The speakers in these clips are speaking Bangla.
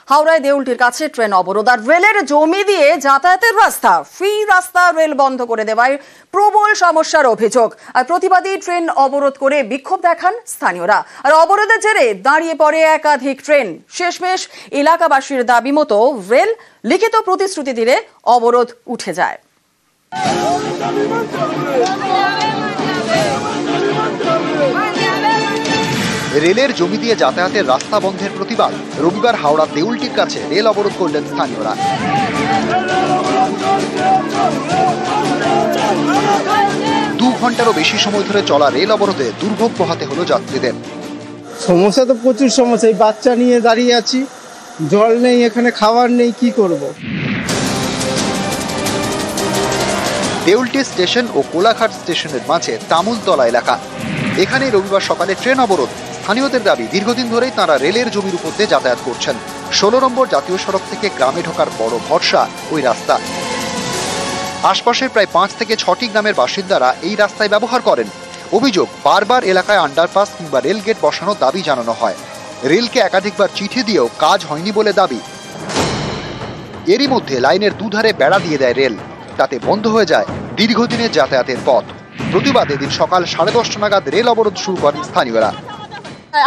হাওড়ায় দেউলটির কাছে ট্রেন অবরোধ আর রেলের জমি দিয়ে যাতায়াতের রাস্তা ফ্রি রাস্তা রেল বন্ধ করে দেওয়ায় প্রবল সমস্যার অভিযোগ। আর প্রতিবাদী ট্রেন অবরোধ করে বিক্ষোভ দেখান স্থানীয়রা। আর অবরোধের জেরে দাঁড়িয়ে পড়ে একাধিক ট্রেন। শেষমেশ এলাকাবাসীর দাবি মতো রেল লিখিত প্রতিশ্রুতি দিলে অবরোধ উঠে যায়। রেলের জমি দিয়ে যাতায়াতের রাস্তা বন্ধের প্রতিবাদ রবিবার হাওড়া দেউলটির কাছে রেল অবরোধ করলেন স্থানীয়রা। 2 ঘন্টারও বেশি সময় ধরে চলা রেল অবরোধে দুর্ভোগ পোহাতে হলো যাত্রীদের। সমস্যা তো প্রচুর সমস্যা, এই বাচ্চা নিয়ে দাঁড়িয়ে আছি, জল নেই, এখানে খাবার নেই, কি করব। দেউলটি স্টেশন ও কোলাঘাট স্টেশনের মাঝে তামুলতলা এলাকা। এখানে রবিবার সকালে ট্রেন অবরোধ। স্থানীয়দের দাবি, দীর্ঘদিন ধরেই তারা রেলের জমির উপর দিয়ে যাতায়াত করছেন। 16 নম্বর জাতীয় সড়ক থেকে গ্রামে ঢোকার বড় ভরসা ওই রাস্তা। আশপাশের প্রায় 5 থেকে 6টি গ্রামের বাসিন্দারা এই রাস্তায় ব্যবহার করেন। অভিযোগ, বারবার এলাকায় আন্ডারপাস কিংবা রেল গেট বসানোর দাবি জানানো হয়। রেলকে একাধিকবার চিঠি দিয়েও কাজ হয়নি বলে দাবি। এরই মধ্যে লাইনের দুধারে বেড়া দিয়ে দেয় রেল, তাতে বন্ধ হয়ে যায় দীর্ঘদিনের যাতায়াতের পথ। প্রতিবাদে দিন সকাল 10:30 নাগাদ রেল অবরোধ শুরু করেন স্থানীয়রা।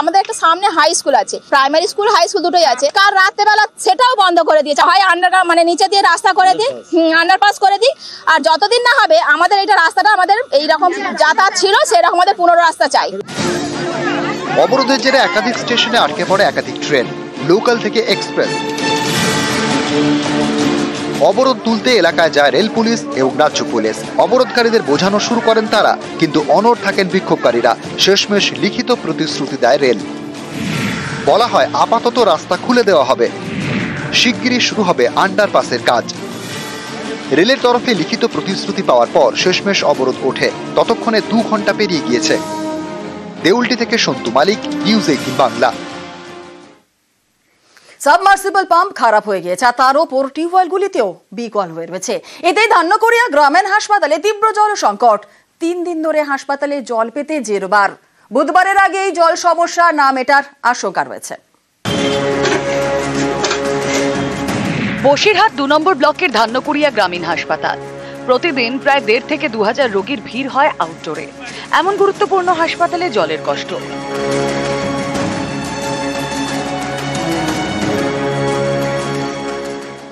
আমাদের একটা সামনে হাই স্কুল আছে, প্রাইমারি স্কুল হাই স্কুল দুটোই আছে। কার রাত্রেবেলা সেটাও বন্ধ করে দিয়েছে, হয় আন্ডারগ্রাউন্ড মানে নিচে দিয়ে রাস্তা করে দিই, আন্ডারপাস করে দিই। আর যতদিন না হবে আমাদের এটা রাস্তাটা আমাদের এইরকম যাতায়াত ছিল সেরকম আমাদের পুনর রাস্তা চাই। অবরোধের জেরে একাধিক স্টেশনে আটকে পড়ে একাধিক ট্রেন, লোকাল থেকে এক্সপ্রেস। অবরোধ তুলতে এলাকায় যায় রেল পুলিশ এবং রাজ্য পুলিশ। অবরোধকারীদের বোঝানো শুরু করেন তারা, কিন্তু অনড় থাকেন বিক্ষোভকারীরা। শেষমেশ লিখিত প্রতিশ্রুতি দেয় রেল। বলা হয় আপাতত রাস্তা খুলে দেওয়া হবে, শিগগিরই শুরু হবে আন্ডারপাসের কাজ। রেলের তরফে লিখিত প্রতিশ্রুতি পাওয়ার পর শেষমেশ অবরোধ ওঠে। ততক্ষণে 2 ঘন্টা পেরিয়ে গিয়েছে। দেউলটি থেকে সন্তু মালিক, নিউজ 18 বাংলা। সাবমার্সিবল পাম্প খারাপ হয়ে গিয়েছে আর তার ওপর টিউবওয়েলগুলিতেও বিকল হয়ে রয়েছে। এতেই ধান্যকড়িয়া গ্রামীণ হাসপাতালে তীব্র জল সংকট। 3 দিন ধরে হাসপাতালে জল পেতে জেরবার। বুধবারের আগে এই জল সমস্যা না মেটার আশঙ্কা রয়েছে। বসিরহাট 2 নম্বর ব্লকের ধান্যকড়িয়া গ্রামীণ হাসপাতাল। প্রতিদিন প্রায় 1,500 থেকে 2,000 রোগীর ভিড় হয় আউটডোরে। এমন গুরুত্বপূর্ণ হাসপাতালে জলের কষ্ট।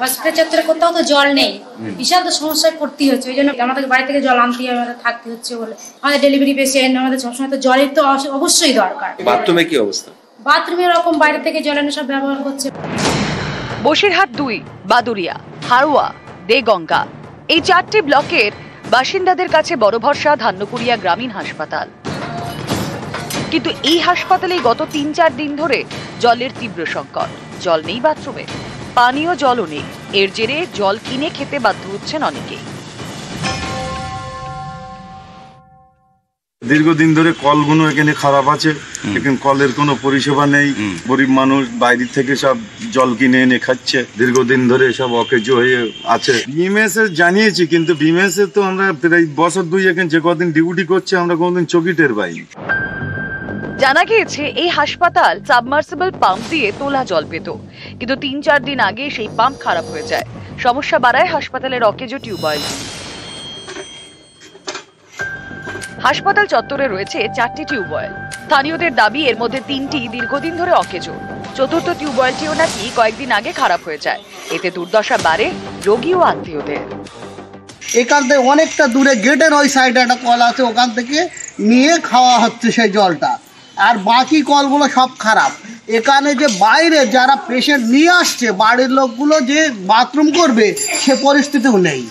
হসপিটাল চত্বরে কোথাও তো জল নেই, বিশাল তো সমস্যায় পড়তে হচ্ছে। ওই জন্য আমাদের বাড়ি থেকে জল আনতে আমাদের থাকতে হচ্ছে বলে। আমাদের ডেলিভারি পেশেন্ট, আমাদের সবসময় তো জলের তো অবশ্যই দরকার। বাথরুমে কি অবস্থা? বাথরুমে এরকম বাইরে থেকে জল এনে সব ব্যবহার করছে। বসিরহাট 2, বাদুরিয়া, হাড়োয়া, দেগঙ্গা এই 4টি ব্লকের বাসিন্দাদের কাছে বড় ভরসা ধান্যকড়িয়া গ্রামীণ হাসপাতাল। কিন্তু এই হাসপাতালে গত 3-4 দিন ধরে জলের তীব্র সংকট। জল নেই বাথরুমে, পানীয় জলও নেই। এর জেরে জল কিনে খেতে বাধ্য হচ্ছেন অনেকেই। দীর্ঘদিন ধরে কলগুলো এখানে খারাপ আছে, এখানে কলের কোনো পরিষেবা নেই। গরিব মানুষ বাইরে থেকে সব জল কিনে এনে খাচ্ছে। দীর্ঘদিন ধরে সব অকেজ হয়ে আছে। বিএমএস এ জানিয়েছি, কিন্তু বিএমএস এ তো আমরা প্রায় বছর 2 এখানে যে কদিন ডিউটি করছে আমরা কোনদিন চোখই টের পাইনি। জানা গিয়েছে এই হাসপাতাল সাবমার্সিবল পাম্প দিয়ে তোলা জল পেত, কিন্তু 3-4 দিন আগে সেই পাম্প খারাপ হয়ে যায়। সমস্যা বাড়ায় হাসপাতালের অকেজো টিউবওয়েল। হাসপাতাল চত্বরে রয়েছে 4টি টিউবওয়েল। স্থানীয়দের দাবি এর মধ্যে 3টি দীর্ঘদিন ধরে অকেজো। 4র্থ টিউবওয়েলটিও নাকি কয়েকদিন আগে খারাপ হয়ে যায়। এতে দুর্দশা বাড়ে রোগী ও আত্মীয়দের। এখান থেকে অনেকটা দূরে গেটের ওই সাইডে একটা কল আছে, ওখান থেকে নিয়ে খাওয়া হচ্ছে সেই জলটা। আর বাকি কলগুলো সব খারাপ। এখানে যে বাইরে যারা পেশেন্ট নিয়ে আসছে, বাড়ির লোকগুলো যে বাথরুম করবে সে পরিস্থিতিও নেই।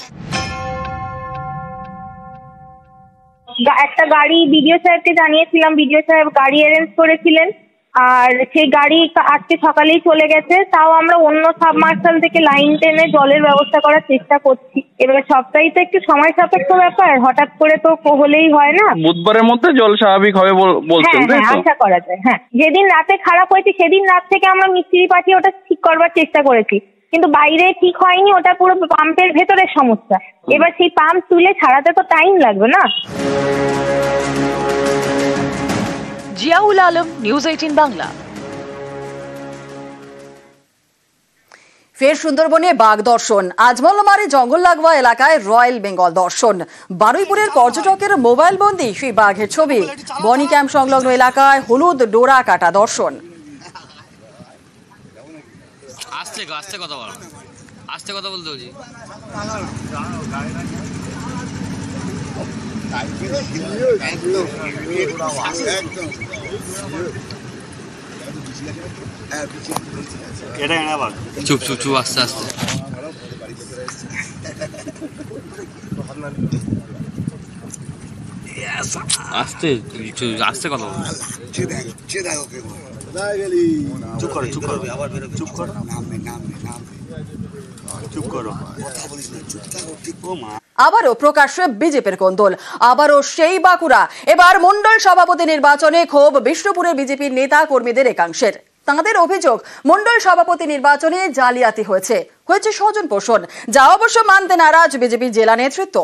একটা গাড়ি বিডিও সাহেবকে জানিয়েছিলাম, বিডিও সাহেব গাড়ি অ্যারেঞ্জ করেছিলেন, আর সেই গাড়ি আজকে সকালেই চলে গেছে। তাও আমরা অন্য সাবমার্শাল থেকে লাইন টেনে জলের ব্যবস্থা করার চেষ্টা করছি। এবার সবটাই তো একটু সময় সাপেক্ষ ব্যাপার, হঠাৎ করে তো হলেই হয় না। বুধবারের মধ্যে জল স্বাভাবিক হবে বলছেন? হ্যাঁ, আশা করা যায়। হ্যাঁ, যেদিন রাতে খারাপ হয়েছে সেদিন রাত থেকে আমরা মিস্ত্রি পাঠিয়ে ওটা ঠিক করবার চেষ্টা করেছি, কিন্তু বাইরে ঠিক হয়নি। ওটা পুরো পাম্পের ভেতরের সমস্যা। এবার সেই পাম্প তুলে ছাড়াতে তো টাইম লাগবে না। জিয়াউল আলম, নিউজ 18 বাংলা। ফের সুন্দরবনে বাঘ দর্শন। আজমলমারি জঙ্গল লাগোয়া এলাকায় রয়্যাল বেঙ্গল দর্শন। বারুইপুরের পর্যটকের মোবাইল বন্দি সেই বাঘের ছবি। বনি ক্যাম্প সংলগ্ন এলাকায় হলুদ ডোরা কাটা দর্শন। আস্তে কথা বল, আস্তে কথা বলতে বলছি। চুপ চুপ চুপ, আস্তে আস্তে। আস্তে আস্তে কথা বল। চুপ করো চুপ করো চুপ করো চুপ করো। আবারও প্রকাশ্যে বিজেপির কোন্দল, আবারও সেই বাঁকুড়া। এবার মণ্ডল সভাপতি নির্বাচনে ক্ষোভ বিষ্ণুপুরের বিজেপির নেতা কর্মীদের একাংশের। তাঁদের অভিযোগ, মণ্ডল সভাপতি নির্বাচনে জালিয়াতি হয়েছে স্বজন পোষণ, যা অবশ্য মানতে নারাজ বিজেপির জেলা নেতৃত্ব।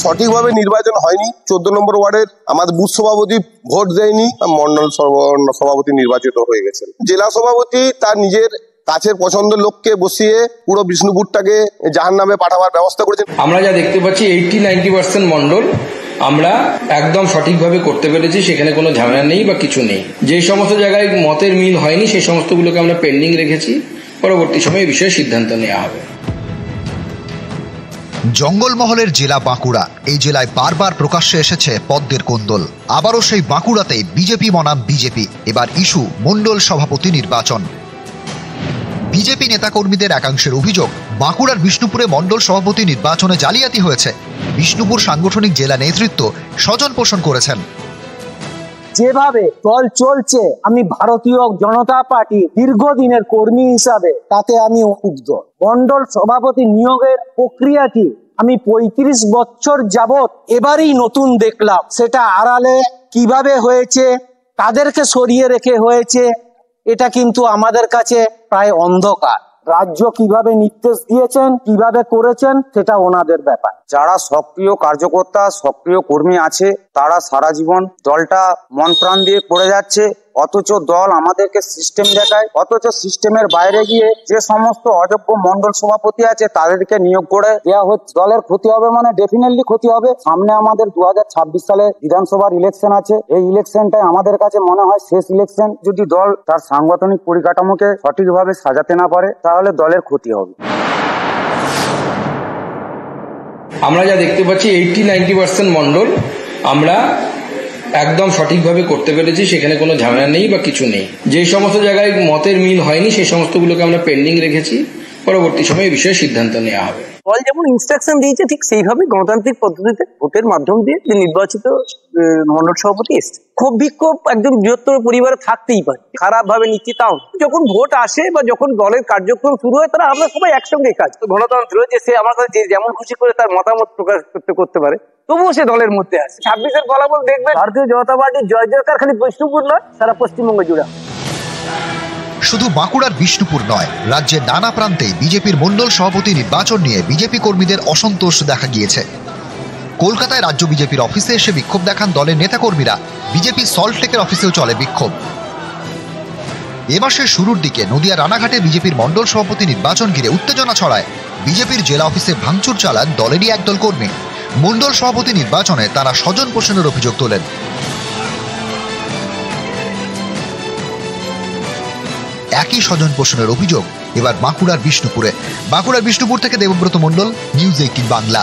সঠিকভাবে নির্বাচন হয়নি। 14 নম্বর ওয়ার্ডের আমাদের বুথ সভাপতি ভোট দেয়নি, মন্ডল সভাপতি নির্বাচিত হয়ে গেছেন। জেলা সভাপতি তার নিজের কাছের পছন্দের লোককে বসিয়ে পুরো বিষ্ণুপুরটাকে জাহান্নামে পাঠাবার ব্যবস্থা করেছেন। আমরা যা দেখতে পাচ্ছি 80-90% মন্ডল আমরা একদম সঠিকভাবে করতে পেরেছি, সেখানে কোনো ঝামেলা নেই বা কিছু নেই। যে সমস্ত জায়গায় মতের মিল হয়নি সেই সমস্তগুলোকে আমরা পেন্ডিং রেখেছি, পরবর্তী সময়ে এই বিষয়ে সিদ্ধান্ত নেওয়া হবে। জঙ্গলমহলের জেলা বাঁকুড়া। এই জেলায় বারবার প্রকাশ্যে এসেছে পদ্মের কোন্দল। আবারও সেই বাঁকুড়াতে বিজেপি বনাম বিজেপি। এবার ইস্যু মণ্ডল সভাপতি নির্বাচন। বিজেপি নেতাকর্মীদের একাংশের অভিযোগ, বাঁকুড়ার বিষ্ণুপুরে মণ্ডল সভাপতি নির্বাচনে জালিয়াতি হয়েছে। বিষ্ণুপুর সাংগঠনিক জেলা নেতৃত্ব স্বজন পোষণ করেছেন। যেভাবে দল চলছে, আমি ভারতীয় জনতা পার্টি দীর্ঘদিনের কর্মী হিসাবে তাতে আমি ক্ষুব্ধ। মণ্ডল সভাপতি নিয়োগের প্রক্রিয়াটি আমি 35 বছর যাবৎ এবারেই নতুন দেখলাম। সেটা আড়ালে কিভাবে হয়েছে, তাদেরকে সরিয়ে রেখে হয়েছে, এটা কিন্তু আমাদের কাছে প্রায় অন্ধকার। রাজ্য কিভাবে নির্দেশ দিয়েছেন, কিভাবে করেছেন, সেটা ওনাদের ব্যাপার। যারা সক্রিয় কার্যকর্তা, সক্রিয় কর্মী আছে, তারা সারা জীবন দলটা মন প্রাণ দিয়ে করে যাচ্ছে, অথচ দল আমাদেরকে সিস্টেম দেখায়, অথচ সিস্টেমের বাইরে গিয়ে যে সমস্ত অযোগ্য মন্ডল সভাপতি আছে তাদেরকে নিয়োগ করে দেওয়া হচ্ছে। দলের ক্ষতি হবে, মানে ডেফিনেটলি ক্ষতি হবে। সামনে আমাদের 2026 সালে বিধানসভার ইলেকশন আছে। এই ইলেকশনটাই আমাদের কাছে মনে হয় শেষ ইলেকশন। যদি দল তার সাংগঠনিক পরিকাঠামোকে সঠিকভাবে সাজাতে না পারে তাহলে দলের ক্ষতি হবে। আমরা যা দেখতে পাচ্ছি 80-90% মন্ডল আমরা একদম সঠিকভাবে করতে পেরেছি, সেখানে কোনো ঝামেলা নেই বা কিছু নেই। যে সমস্ত জায়গায় মতের মিল হয়নি সেই সমস্তগুলোকে আমরা পেন্ডিং রেখেছি, পরবর্তী সময়ে এই বিষয়ে সিদ্ধান্ত নেওয়া হবে। দল যেমন ইনস্ট্রাকশন দিয়েছে ঠিক সেইভাবে গণতান্ত্রিক পদ্ধতিতে ভোটের মাধ্যম দিয়ে নির্বাচিত মণ্ডল সভাপতি এসছে। ক্ষোভ বিক্ষোভ একজন বৃহত্তর পরিবারে থাকতেই পারে, খারাপ ভাবে নিচ্ছি তাও। যখন ভোট আসে বা যখন দলের কার্যক্রম শুরু হয়, তারা আমরা সবাই একসঙ্গে কাজ। গণতন্ত্র যে সে আমার কাছে যেমন খুশি করে তার মতামত প্রকাশ করতে পারে, তবুও সে দলের মধ্যে আছে। 26-এর ফলাফল দেখবে, ভারতীয় জনতা পার্টির জয় জয়কার খালি বিষ্ণুপুর নয়, সারা পশ্চিমবঙ্গ জুড়ে। শুধু বাঁকুড়ার বিষ্ণুপুর নয়, রাজ্যের নানা প্রান্তেই বিজেপির মণ্ডল সভাপতি নির্বাচন নিয়ে বিজেপি কর্মীদের অসন্তোষ দেখা গিয়েছে। কলকাতায় রাজ্য বিজেপির অফিসে এসে বিক্ষোভ দেখান দলের নেতাকর্মীরা। বিজেপি সল্টলেকের অফিসেও চলে বিক্ষোভ। এ মাসের শুরুর দিকে নদিয়া রানাঘাটে বিজেপির মণ্ডল সভাপতি নির্বাচন ঘিরে উত্তেজনা ছড়ায়। বিজেপির জেলা অফিসে ভাঙচুর চালান দলেরই একদল কর্মী। মণ্ডল সভাপতি নির্বাচনে তারা স্বজন পোষণের অভিযোগ তোলেন। একই স্বজন পোষণের অভিযোগ এবার বাঁকুড়ার বিষ্ণুপুরে। বাঁকুড়ার বিষ্ণুপুর থেকে দেবব্রত মণ্ডল, নিউজ 18 বাংলা।